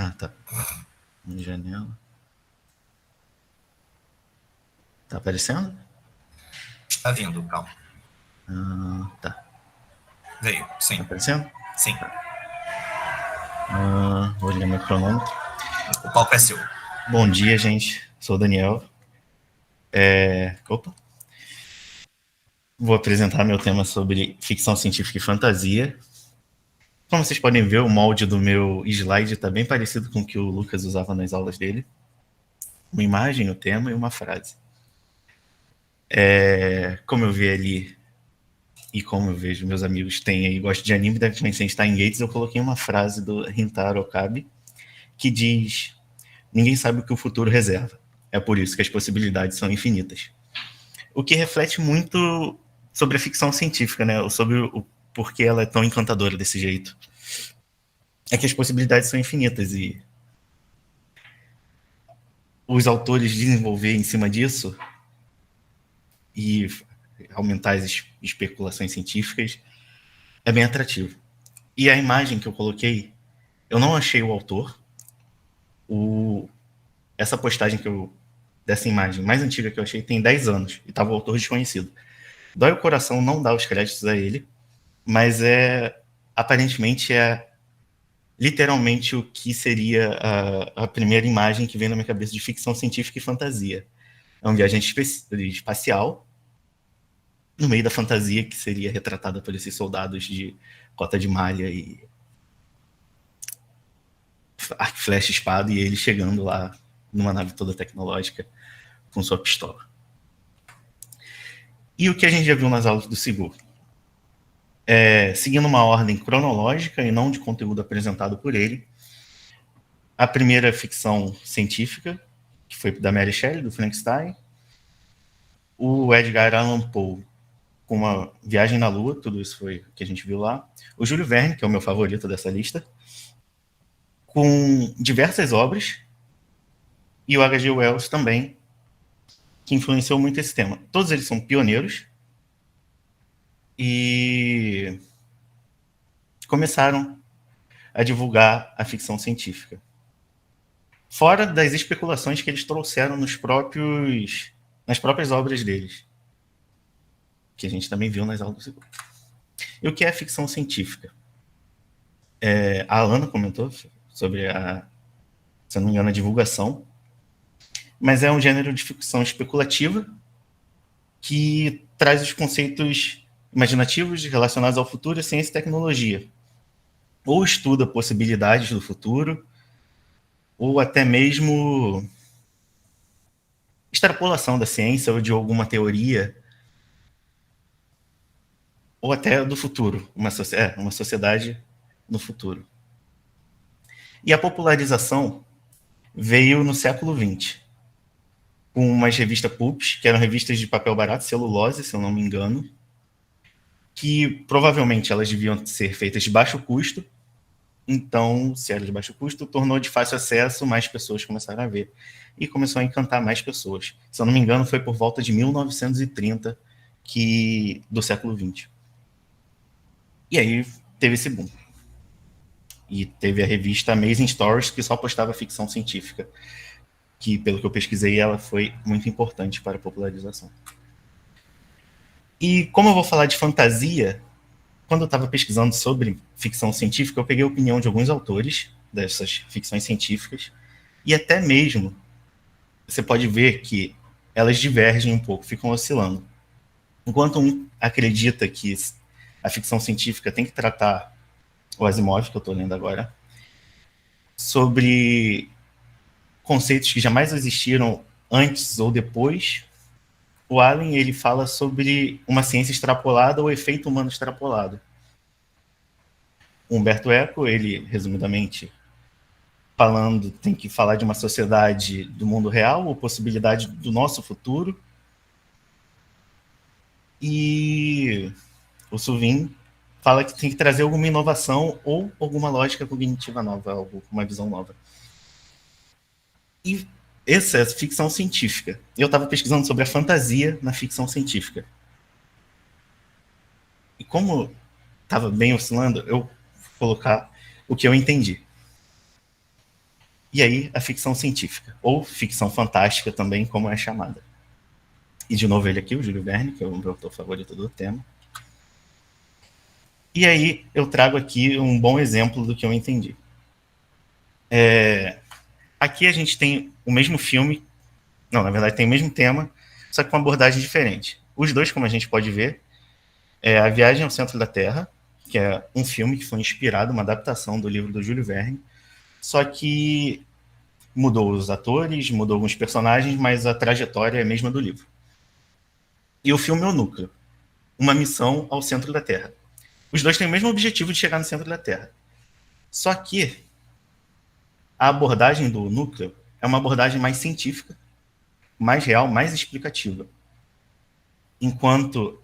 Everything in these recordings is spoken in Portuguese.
Ah, tá. Janela. Tá aparecendo? Tá vindo, calma. Tá. Veio, sim. Tá aparecendo? Sim. Vou ler meu cronômetro. O palco é seu. Bom dia, gente. Sou o Daniel. Opa. Vou apresentar meu tema sobre ficção científica e fantasia. Como vocês podem ver, o molde do meu slide está bem parecido com o que o Lucas usava nas aulas dele. Uma imagem, o tema e uma frase. Como eu vi ali e como eu vejo meus amigos têm aí, gostam de anime, devem conhecer Steins, eu coloquei uma frase do Rintaro Okabe que diz: ninguém sabe o que o futuro reserva. É por isso que as possibilidades são infinitas. O que reflete muito sobre a ficção científica, né? Sobre o porquê ela é tão encantadora desse jeito. É que as possibilidades são infinitas e os autores desenvolver em cima disso e aumentar as especulações científicas é bem atrativo. E a imagem que eu coloquei, eu não achei o autor. Essa postagem dessa imagem mais antiga que eu achei tem 10 anos e estava o autor desconhecido. Dói o coração não dar os créditos a ele, mas aparentemente é literalmente o que seria a primeira imagem que vem na minha cabeça de ficção científica e fantasia. É um viajante espacial no meio da fantasia que seria retratada por esses soldados de cota de malha e arco, flecha, espada, e ele chegando lá numa nave toda tecnológica com sua pistola. E o que a gente já viu nas aulas do Sigur? Seguindo uma ordem cronológica e não de conteúdo apresentado por ele, a primeira ficção científica, que foi da Mary Shelley, do Frankenstein, o Edgar Allan Poe, com uma Viagem na Lua, tudo isso foi o que a gente viu lá, o Júlio Verne, que é o meu favorito dessa lista, com diversas obras, e o H.G. Wells também, que influenciou muito esse tema. Todos eles são pioneiros e começaram a divulgar a ficção científica. Fora das especulações que eles trouxeram nas próprias obras deles, que a gente também viu nas aulas do Seguro. E o que é ficção científica? A Ana comentou sobre se eu não me engano, a divulgação, mas é um gênero de ficção especulativa que traz os conceitos imaginativos relacionados ao futuro, ciência e tecnologia. Ou estuda possibilidades do futuro, ou até mesmo extrapolação da ciência ou de alguma teoria, ou até do futuro, uma sociedade no futuro. E a popularização veio no século XX, com umas revistas pulps, que eram revistas de papel barato, celulose, se eu não me engano, que provavelmente elas deviam ser feitas de baixo custo. Então, se era de baixo custo, tornou de fácil acesso, mais pessoas começaram a ver. E começou a encantar mais pessoas. Se eu não me engano, foi por volta de 1930 do século XX. E aí teve esse boom. E teve a revista Amazing Stories, que só postava ficção científica, que, pelo que eu pesquisei, ela foi muito importante para a popularização. E como eu vou falar de fantasia, quando eu estava pesquisando sobre ficção científica, eu peguei a opinião de alguns autores dessas ficções científicas, e até mesmo você pode ver que elas divergem um pouco, ficam oscilando. Enquanto um acredita que a ficção científica tem que tratar, o Asimov, que eu estou lendo agora, sobre conceitos que jamais existiram antes ou depois, o Allen ele fala sobre uma ciência extrapolada ou efeito humano extrapolado. O Humberto Eco, ele, resumidamente, falando, tem que falar de uma sociedade do mundo real ou possibilidade do nosso futuro. E o Suvin fala que tem que trazer alguma inovação ou alguma lógica cognitiva nova, alguma visão nova. E essa é a ficção científica. Eu estava pesquisando sobre a fantasia na ficção científica. E como estava bem oscilando, eu vou colocar o que eu entendi. E aí a ficção científica, ou ficção fantástica também, como é chamada. E de novo ele aqui, o Júlio Verne, que é o meu autor favorito do tema. E aí eu trago aqui um bom exemplo do que eu entendi. Aqui a gente tem o mesmo filme, não, na verdade tem o mesmo tema, só que com abordagem diferente. Os dois, como a gente pode ver, é A Viagem ao Centro da Terra, que é um filme que foi inspirado, uma adaptação do livro do Júlio Verne, só que mudou os atores, mudou alguns personagens, mas a trajetória é a mesma do livro. E o filme é o núcleo, uma missão ao centro da Terra. Os dois têm o mesmo objetivo de chegar no centro da Terra. Só que a abordagem do núcleo é uma abordagem mais científica, mais real, mais explicativa. Enquanto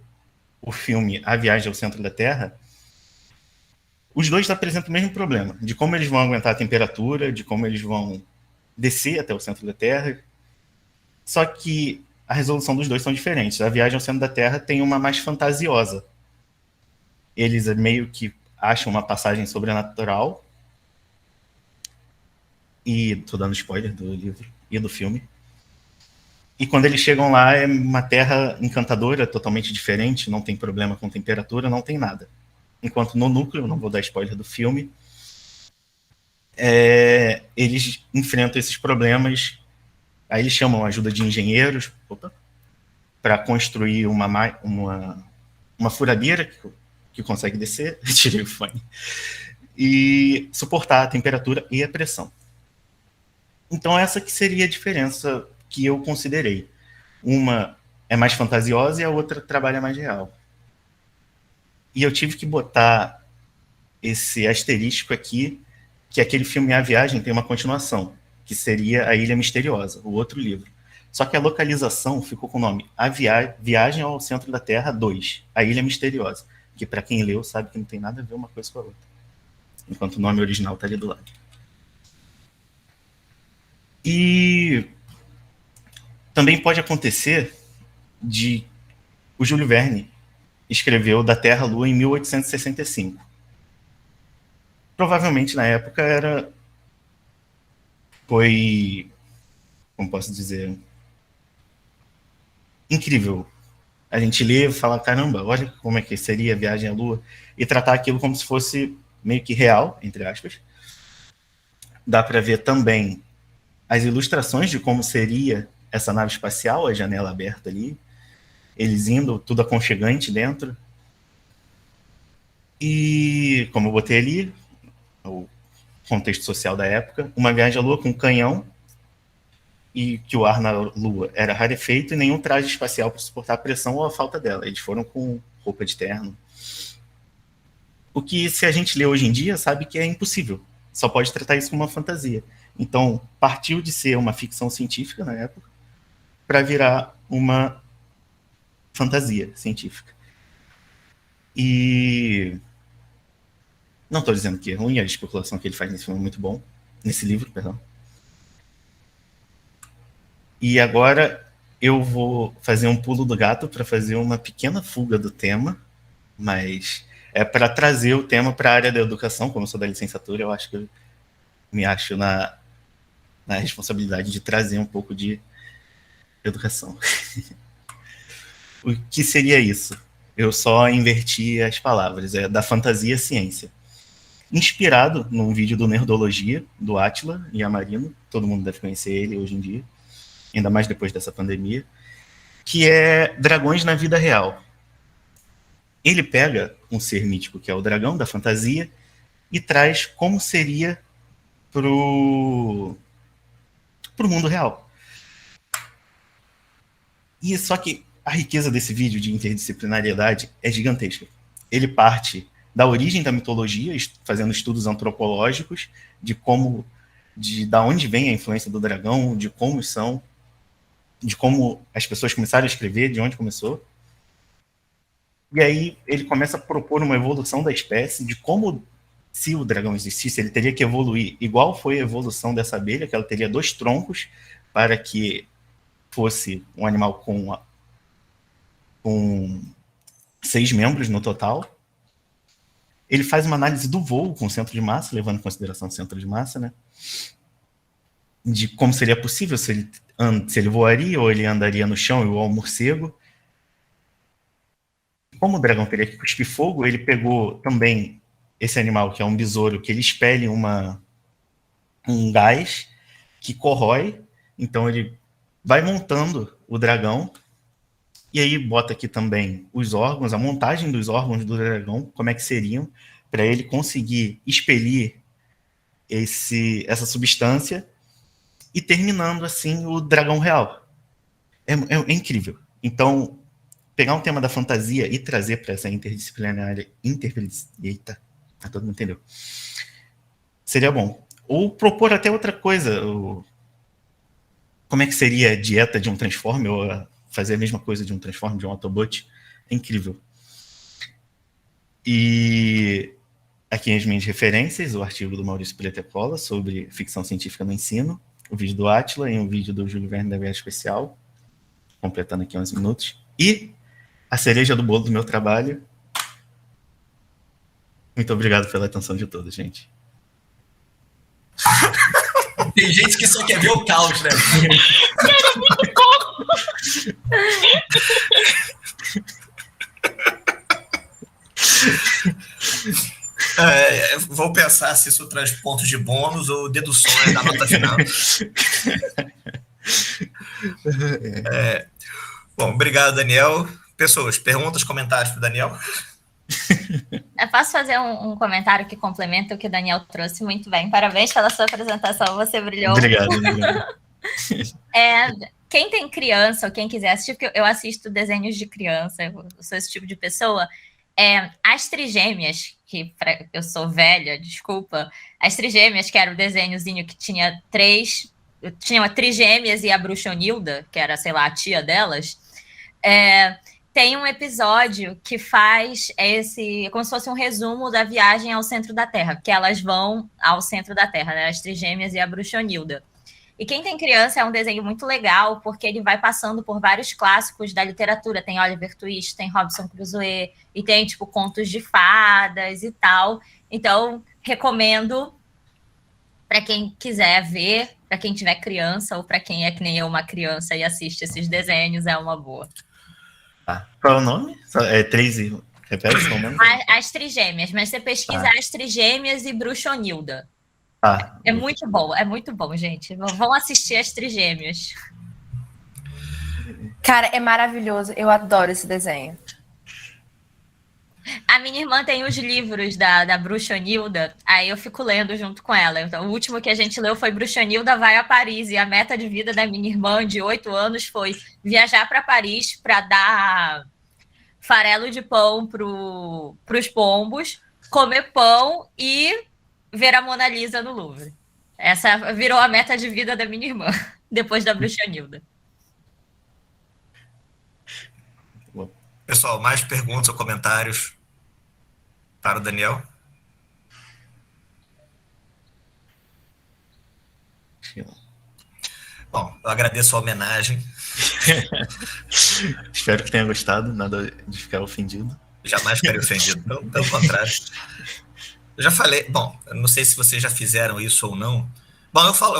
o filme A Viagem ao Centro da Terra, os dois apresentam o mesmo problema, de como eles vão aguentar a temperatura, de como eles vão descer até o centro da Terra. Só que a resolução dos dois são diferentes. A Viagem ao Centro da Terra tem uma mais fantasiosa. Eles meio que acham uma passagem sobrenatural, e tô dando spoiler do livro e do filme. E quando eles chegam lá, é uma terra encantadora, totalmente diferente, não tem problema com temperatura, não tem nada. Enquanto no núcleo, não vou dar spoiler do filme, eles enfrentam esses problemas, aí eles chamam a ajuda de engenheiros para construir uma furadeira que consegue descer, tirei o fone, e suportar a temperatura e a pressão. Então essa que seria a diferença que eu considerei. Uma é mais fantasiosa e a outra trabalha mais real. E eu tive que botar esse asterístico aqui, que aquele filme A Viagem tem uma continuação, que seria A Ilha Misteriosa, o outro livro. Só que a localização ficou com o nome A Viagem ao Centro da Terra 2, A Ilha Misteriosa, que para quem leu sabe que não tem nada a ver uma coisa com a outra. Enquanto o nome original está ali do lado. E também pode acontecer de o Júlio Verne escreveu Da Terra à Lua em 1865. Provavelmente na época foi, como posso dizer, incrível. A gente lê e fala, caramba, olha como é que seria a viagem à Lua, e tratar aquilo como se fosse meio que real, entre aspas. Dá para ver também as ilustrações de como seria essa nave espacial, a janela aberta ali, eles indo, tudo aconchegante dentro. E, como eu botei ali, o contexto social da época, uma viagem à Lua com um canhão, e que o ar na Lua era rarefeito e nenhum traje espacial para suportar a pressão ou a falta dela. Eles foram com roupa de terno. O que, se a gente lê hoje em dia, sabe que é impossível. Só pode tratar isso como uma fantasia. Então, partiu de ser uma ficção científica na época para virar uma fantasia científica. E não estou dizendo que é ruim, a especulação que ele faz nesse filme é muito bom, nesse livro, perdão. E agora eu vou fazer um pulo do gato para fazer uma pequena fuga do tema, mas é para trazer o tema para a área da educação. Como eu sou da licenciatura, eu acho que eu me acho na responsabilidade de trazer um pouco de educação. O que seria isso? Eu só inverti as palavras, é da fantasia à ciência. Inspirado num vídeo do Nerdologia, do Átila Yamarino, todo mundo deve conhecer ele hoje em dia, ainda mais depois dessa pandemia, que é Dragões na Vida Real. Ele pega um ser mítico, que é o dragão da fantasia, e traz como seria pro mundo real. E só que a riqueza desse vídeo de interdisciplinariedade é gigantesca. Ele parte da origem da mitologia, fazendo estudos antropológicos de como, da onde vem a influência do dragão, de como são, de como as pessoas começaram a escrever, de onde começou. E aí ele começa a propor uma evolução da espécie, de como, se o dragão existisse, ele teria que evoluir igual foi a evolução dessa abelha, que ela teria 2 troncos para que fosse um animal com 6 membros no total. Ele faz uma análise do voo com o centro de massa, levando em consideração o centro de massa, né? de como seria possível, se ele voaria ou ele andaria no chão igual um morcego. Como o dragão teria que cuspir fogo, ele pegou também esse animal, que é um besouro, que ele expele um gás que corrói, então ele vai montando o dragão, e aí bota aqui também os órgãos, a montagem dos órgãos do dragão, como é que seriam, para ele conseguir expelir essa substância, e terminando assim o dragão real. É incrível. Então, pegar um tema da fantasia e trazer para essa eita, todo mundo entendeu. Seria bom. Ou propor até outra coisa. Como é que seria a dieta de um Transformer, ou fazer a mesma coisa de um Transformer, de um Autobot. É incrível. E aqui as minhas referências, o artigo do Maurício Pretecola sobre ficção científica no ensino, o vídeo do Átila e um vídeo do Júlio Verne da Vera Especial, completando aqui 11 minutos. E a cereja do bolo do meu trabalho. Muito obrigado pela atenção de todos, gente. Tem gente que só quer ver o caos, né? Vou pensar se isso traz pontos de bônus ou deduções da nota final. Bom, obrigado, Daniel. Pessoas, perguntas, comentários para o Daniel? Eu posso fazer um comentário que complementa o que o Daniel trouxe muito bem. Parabéns pela sua apresentação, você brilhou. Obrigado. Quem tem criança ou quem quiser assistir, porque eu assisto desenhos de criança, eu sou esse tipo de pessoa, as Trigêmeas, que eu sou velha, desculpa, as Trigêmeas, que era o desenhozinho que tinha tinha Trigêmeas e a Bruxonilda, que era, sei lá, a tia delas, tem um episódio que faz como se fosse um resumo da viagem ao centro da Terra, porque elas vão ao centro da Terra, né? As Trigêmeas e a Bruxonilda. E quem tem criança é um desenho muito legal, porque ele vai passando por vários clássicos da literatura. Tem Oliver Twist, tem Robinson Crusoe, e tem, tipo, contos de fadas e tal. Então, recomendo para quem quiser ver, para quem tiver criança, ou para quem é que nem eu, uma criança, e assiste esses desenhos, é uma boa. Qual é o nome? Repete o nome? As Trigêmeas, mas você pesquisa As Trigêmeas e Bruxonilda. É muito bom, gente. Vão assistir As Trigêmeas. Cara, é maravilhoso. Eu adoro esse desenho. A minha irmã tem os livros da Bruxonilda, aí eu fico lendo junto com ela. Então, o último que a gente leu foi Bruxonilda vai a Paris, e a meta de vida da minha irmã, de 8 anos, foi viajar para Paris para dar farelo de pão para os pombos, comer pão e ver a Mona Lisa no Louvre. Essa virou a meta de vida da minha irmã, depois da Bruxonilda. Pessoal, mais perguntas ou comentários para o Daniel? Bom, eu agradeço a homenagem. Espero que tenha gostado, nada de ficar ofendido. Jamais ficarei ofendido, pelo contrário. Eu já falei, bom, eu não sei se vocês já fizeram isso ou não. Bom, eu falo